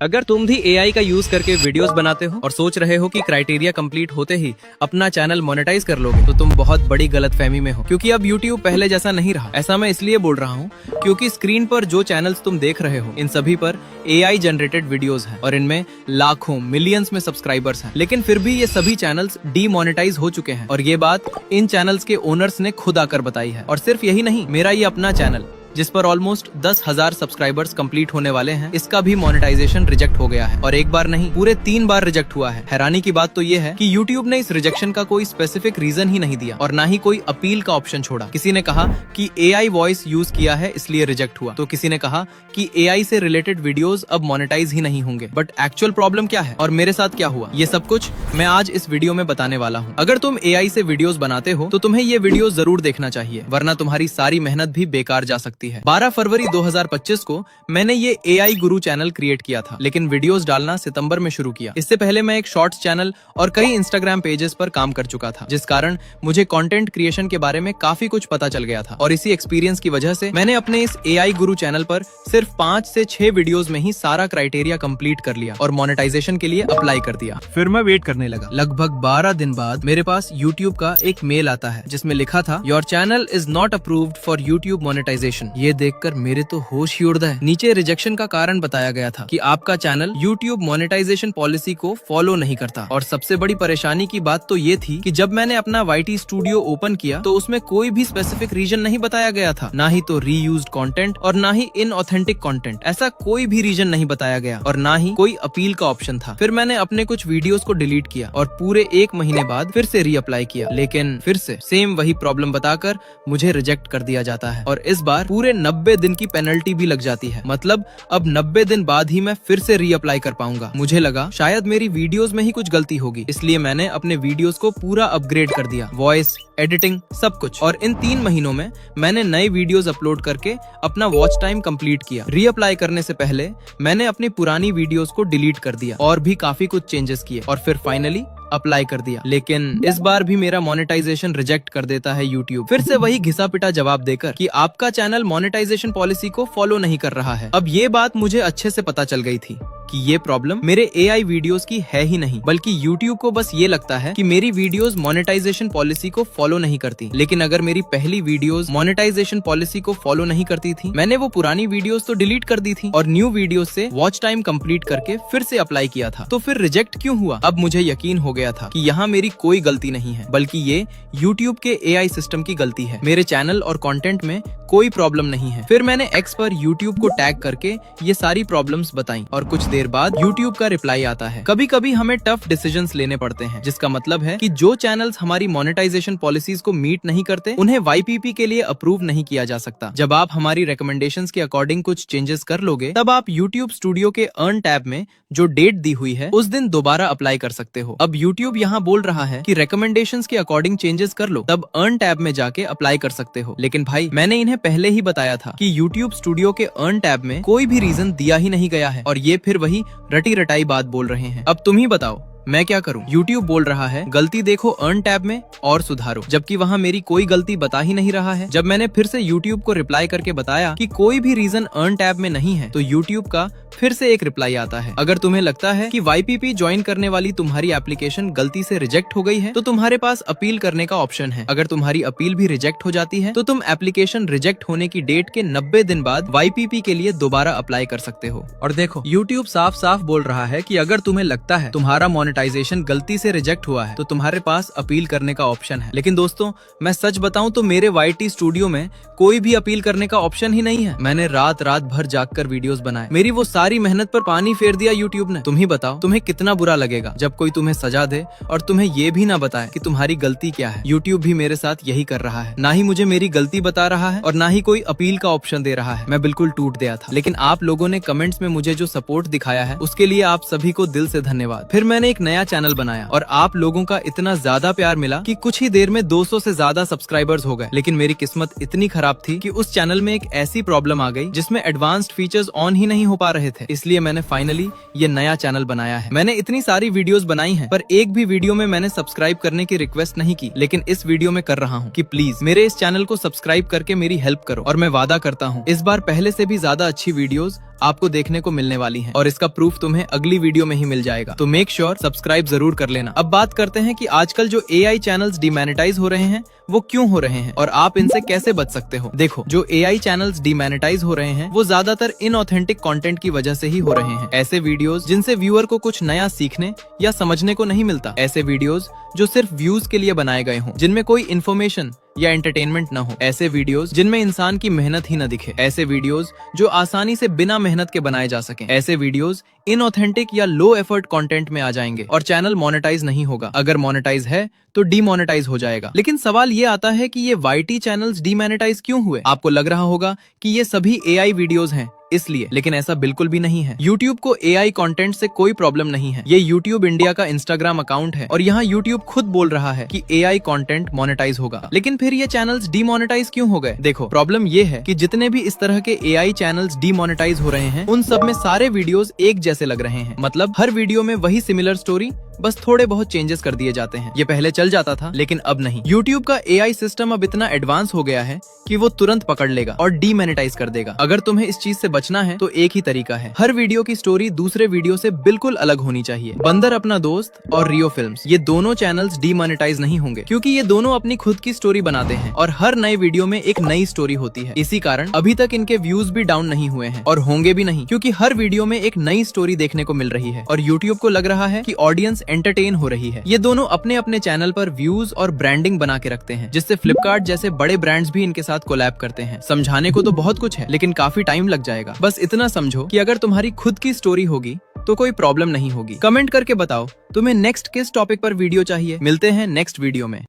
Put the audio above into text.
अगर तुम भी एआई का यूज करके वीडियोस बनाते हो और सोच रहे हो कि क्राइटेरिया कंप्लीट होते ही अपना चैनल मोनेटाइज कर लोगे तो तुम बहुत बड़ी गलतफहमी में हो, क्योंकि अब यूट्यूब पहले जैसा नहीं रहा। ऐसा मैं इसलिए बोल रहा हूँ क्योंकि स्क्रीन पर जो चैनल्स तुम देख रहे हो इन सभी पर एआई जनरेटेड वीडियोस हैं और इनमें लाखों मिलियंस में सब्सक्राइबर्स हैं, लेकिन फिर भी ये सभी चैनल्स डीमोनेटाइज हो चुके हैं। और ये बात इन चैनल्स के ओनर्स ने खुद आकर बताई है। और सिर्फ यही नहीं, मेरा ये अपना चैनल जिस पर ऑलमोस्ट 10,000 सब्सक्राइबर्स कंप्लीट होने वाले हैं, इसका भी मोनेटाइजेशन रिजेक्ट हो गया है। और एक बार नहीं, पूरे 3 बार रिजेक्ट हुआ है। हैरानी की बात तो ये है कि यूट्यूब ने इस रिजेक्शन का कोई स्पेसिफिक रीजन ही नहीं दिया और ना ही कोई अपील का ऑप्शन छोड़ा। किसी ने कहा कि एआई वॉइस यूज किया है इसलिए रिजेक्ट हुआ, तो किसी ने कहा कि एआई से रिलेटेड वीडियोस अब मोनेटाइज ही नहीं होंगे। बट एक्चुअल प्रॉब्लम क्या है और मेरे साथ क्या हुआ, ये सब कुछ मैं आज इस वीडियो में बताने वाला हूँ। अगर तुम एआई से वीडियोस बनाते हो तो तुम्हें ये वीडियो जरूर देखना चाहिए, वरना तुम्हारी सारी मेहनत भी बेकार जा सकती है। 12 फरवरी 2025 को मैंने ये एआई गुरु चैनल क्रिएट किया था, लेकिन वीडियोस डालना सितंबर में शुरू किया। इससे पहले मैं एक शॉर्ट्स चैनल और कई इंस्टाग्राम पेजेस पर काम कर चुका था, जिस कारण मुझे कंटेंट क्रिएशन के बारे में काफी कुछ पता चल गया था। और इसी एक्सपीरियंस की वजह से मैंने अपने इस एआई गुरु चैनल पर सिर्फ 5 से 6 वीडियोस में ही सारा क्राइटेरिया कंप्लीट कर लिया और मोनेटाइजेशन के लिए अप्लाई कर दिया। फिर मैं वेट करने लगा। लगभग 12 दिन बाद मेरे पास यूट्यूब का एक मेल आता है जिसमें लिखा था, your channel is not approved for YouTube monetisation. ये देखकर मेरे तो होश ही उड़ गए। नीचे रिजेक्शन का कारण बताया गया था कि आपका चैनल यूट्यूब मोनेटाइजेशन पॉलिसी को फॉलो नहीं करता। और सबसे बड़ी परेशानी की बात तो ये थी कि जब मैंने अपना YT स्टूडियो ओपन किया तो उसमें कोई भी स्पेसिफिक रीजन नहीं बताया गया था, ना ही तो रीयूज्ड कंटेंट और ना ही इनऑथेंटिक कंटेंट। ऐसा कोई भी रीजन नहीं बताया गया और ना ही कोई अपील का ऑप्शन था। फिर मैंने अपने कुछ वीडियोस को डिलीट किया और पूरे 1 महीने बाद फिर से रीअप्लाई किया, लेकिन फिर से सेम वही प्रॉब्लम बताकर मुझे रिजेक्ट कर दिया जाता है। और इस बार पूरे 90 दिन की पेनल्टी भी लग जाती है। मतलब अब 90 दिन बाद ही मैं फिर से रीअप्लाई कर पाऊंगा। मुझे लगा शायद मेरी वीडियोस में ही कुछ गलती होगी, इसलिए मैंने अपने वीडियोस को पूरा अपग्रेड कर दिया, वॉइस, एडिटिंग, सब कुछ। और इन 3 महीनों में मैंने नए वीडियोस अपलोड करके अपना वॉच टाइम कंप्लीट किया। रीअप्लाई करने से पहले मैंने अपनी पुरानी वीडियोस को डिलीट कर दिया और भी काफी कुछ चेंजेस किए और फिर फाइनली अप्लाई कर दिया। लेकिन इस बार भी मेरा मोनेटाइजेशन रिजेक्ट कर देता है यूट्यूब, फिर से वही घिसा पिटा जवाब देकर कि आपका चैनल मोनेटाइजेशन पॉलिसी को फॉलो नहीं कर रहा है। अब ये बात मुझे अच्छे से पता चल गई थी कि ये प्रॉब्लम मेरे एआई वीडियोस की है ही नहीं, बल्कि यूट्यूब को बस ये लगता है कि मेरी वीडियोस मोनेटाइजेशन पॉलिसी को फॉलो नहीं करती। लेकिन अगर मेरी पहली वीडियोस मोनेटाइजेशन पॉलिसी को फॉलो नहीं करती थी, मैंने वो पुरानी वीडियोस तो डिलीट कर दी थी और न्यू वीडियोस से वॉच टाइम कंप्लीट करके फिर से अप्लाई किया था, तो फिर रिजेक्ट क्यों हुआ? अब मुझे यकीन हो गया था कि यहाँ मेरी कोई गलती नहीं है, बल्कि ये यूट्यूब के एआई सिस्टम की गलती है। मेरे चैनल और कंटेंट में कोई प्रॉब्लम नहीं है। फिर मैंने X पर यूट्यूब को टैग करके ये सारी प्रॉब्लम्स बताई और कुछ देर बाद यूट्यूब का रिप्लाई आता है। कभी कभी हमें टफ डिसीजंस लेने पड़ते हैं, जिसका मतलब है कि जो चैनल्स हमारी मोनेटाइजेशन पॉलिसीज को मीट नहीं करते उन्हें YPP के लिए अप्रूव नहीं किया जा सकता। जब आप हमारी रिकमेंडेशंस के अकॉर्डिंग कुछ चेंजेस कर लोगे, तब आप यूट्यूब स्टूडियो के अर्न टैब में जो डेट दी हुई है उस दिन दोबारा अप्लाई कर सकते हो। अब यूट्यूब यहाँ बोल रहा है कि रिकमेंडेशंस के अकॉर्डिंग चेंजेस कर लो, तब अर्न टैब में जाके अप्लाई कर सकते हो। लेकिन भाई, मैंने इन्हें पहले ही बताया था कि यूट्यूब स्टूडियो के अर्न टैब में कोई भी रीजन दिया ही नहीं गया है और ये फिर वही रटी रटाई बात बोल रहे हैं। अब तुम ही बताओ मैं क्या करूं? यूट्यूब बोल रहा है गलती देखो अर्न टैब में और सुधारो, जबकि वहां मेरी कोई गलती बता ही नहीं रहा है। जब मैंने फिर से यूट्यूब को रिप्लाई करके बताया कि कोई भी रीजन अर्न टैब में नहीं है, तो यूट्यूब का फिर से एक रिप्लाई आता है, अगर तुम्हें लगता है कि YPP ज्वाइन करने वाली तुम्हारी एप्लीकेशन गलती से रिजेक्ट हो गई है तो तुम्हारे पास अपील करने का ऑप्शन है। अगर तुम्हारी अपील भी रिजेक्ट हो जाती है तो तुम एप्लीकेशन रिजेक्ट होने की डेट के 90 दिन बाद YPP के लिए दोबारा अप्लाई कर सकते हो। और देखो, यूट्यूब साफ साफ बोल रहा है कि अगर तुम्हें लगता है तुम्हारा मोनेटाइजेशन गलती से रिजेक्ट हुआ है तो तुम्हारे पास अपील करने का ऑप्शन है। लेकिन दोस्तों, मैं सच बताऊं तो मेरे YT स्टूडियो में कोई भी अपील करने का ऑप्शन ही नहीं है। मैंने रात भर जागकर वीडियोस बनाए, मेरी वो सारी मेहनत पर पानी फेर दिया यूट्यूब ने। तुम ही बताओ तुम्हें कितना बुरा लगेगा जब कोई तुम्हें सजा दे और तुम्हें ये भी ना बताए कि तुम्हारी गलती क्या है। यूट्यूब भी मेरे साथ यही कर रहा है, ना ही मुझे मेरी गलती बता रहा है और ना ही कोई अपील का ऑप्शन दे रहा है। मैं बिल्कुल टूट गया था, लेकिन आप लोगों ने कमेंट्स में मुझे जो सपोर्ट दिखाया है उसके लिए आप सभी को दिल से धन्यवाद। फिर मैंने एक नया चैनल बनाया और आप लोगों का इतना ज्यादा प्यार मिला कि कुछ ही देर में 200 से ज्यादा सब्सक्राइबर्स हो गए। लेकिन मेरी किस्मत इतनी खराब थी कि उस चैनल में एक ऐसी प्रॉब्लम आ गई जिसमें एडवांस्ड फीचर्स ऑन ही नहीं हो पा रहे थे, इसलिए मैंने फाइनली ये नया चैनल बनाया है। मैंने इतनी सारी वीडियोस बनाई हैं, पर एक भी वीडियो में मैंने सब्सक्राइब करने की रिक्वेस्ट नहीं की, लेकिन इस वीडियो में कर रहा हूँ कि प्लीज मेरे इस चैनल को सब्सक्राइब करके मेरी हेल्प करो और मैं वादा करता हूँ इस बार पहले से भी ज्यादा अच्छी वीडियोस आपको देखने को मिलने वाली हैं और इसका प्रूफ तुम्हें अगली वीडियो में ही मिल जाएगा। तो मेक श्योर सब्सक्राइब जरूर कर लेना। अब बात करते हैं कि आजकल जो AI चैनल्स डीमोनेटाइज हो रहे हैं वो क्यों हो रहे हैं और आप इनसे कैसे बच सकते हो। देखो, जो AI चैनल्स डीमोनेटाइज हो रहे हैं वो ज्यादातर इनऑथेंटिक कंटेंट की वजह से ही हो रहे हैं। ऐसे वीडियोस जिनसे व्यूअर को कुछ नया सीखने या समझने को नहीं मिलता, ऐसे वीडियोस जो सिर्फ व्यूज के लिए बनाए गए हों, जिनमें कोई इन्फॉर्मेशन या एंटरटेनमेंट न हो, ऐसे वीडियोस जिनमें इंसान की मेहनत ही न दिखे, ऐसे वीडियोस जो आसानी से बिना मेहनत के बनाए जा सकें, ऐसे वीडियोस इनऑथेंटिक या लो एफर्ट कंटेंट में आ जाएंगे और चैनल मोनेटाइज नहीं होगा। अगर मोनेटाइज है तो डीमोनेटाइज हो जाएगा। लेकिन सवाल ये आता है कि ये YT चैनल्स डीमोनेटाइज क्यों हुए। आपको लग रहा होगा कि ये सभी AI वीडियोस हैं इसलिए, लेकिन ऐसा बिल्कुल भी नहीं है। YouTube को AI कंटेंट से कोई प्रॉब्लम नहीं है। ये YouTube इंडिया का इंस्टाग्राम अकाउंट है और यहाँ YouTube खुद बोल रहा है कि AI कंटेंट मोनेटाइज होगा। लेकिन फिर ये चैनल्स डीमोनेटाइज क्यों हो गए? देखो, प्रॉब्लम ये है कि जितने भी इस तरह के AI चैनल्स डीमोनेटाइज हो रहे हैं उन सब में सारे वीडियोस एक जैसे लग रहे हैं। मतलब हर वीडियो में वही सिमिलर स्टोरी, बस थोड़े बहुत चेंजेस कर दिए जाते हैं। ये पहले चल जाता था लेकिन अब नहीं। YouTube का AI सिस्टम अब इतना एडवांस हो गया है कि वो तुरंत पकड़ लेगा और डीमोनेटाइज कर देगा। अगर तुम्हें इस चीज से बचना है तो एक ही तरीका है, हर वीडियो की स्टोरी दूसरे वीडियो से बिल्कुल अलग होनी चाहिए। बंदर अपना दोस्त और रियो फिल्म्स, ये दोनों चैनल्स डीमोनेटाइज नहीं होंगे क्योंकि ये दोनों अपनी खुद की स्टोरी बनाते हैं और हर नए वीडियो में एक नई स्टोरी होती है। इसी कारण अभी तक इनके व्यूज भी डाउन नहीं हुए हैं और होंगे भी नहीं, क्योंकि हर वीडियो में एक नई स्टोरी देखने को मिल रही है और YouTube को लग रहा है कि ऑडियंस एंटरटेन हो रही है। ये दोनों अपने अपने चैनल पर व्यूज और ब्रांडिंग बना के रखते हैं, जिससे फ्लिपकार्ट जैसे बड़े ब्रांड्स भी इनके साथ कोलैब करते हैं। समझाने को तो बहुत कुछ है लेकिन काफी टाइम लग जाएगा। बस इतना समझो कि अगर तुम्हारी खुद की स्टोरी होगी तो कोई प्रॉब्लम नहीं होगी। कमेंट करके बताओ तुम्हें नेक्स्ट किस टॉपिक पर वीडियो चाहिए। मिलते हैं नेक्स्ट वीडियो में।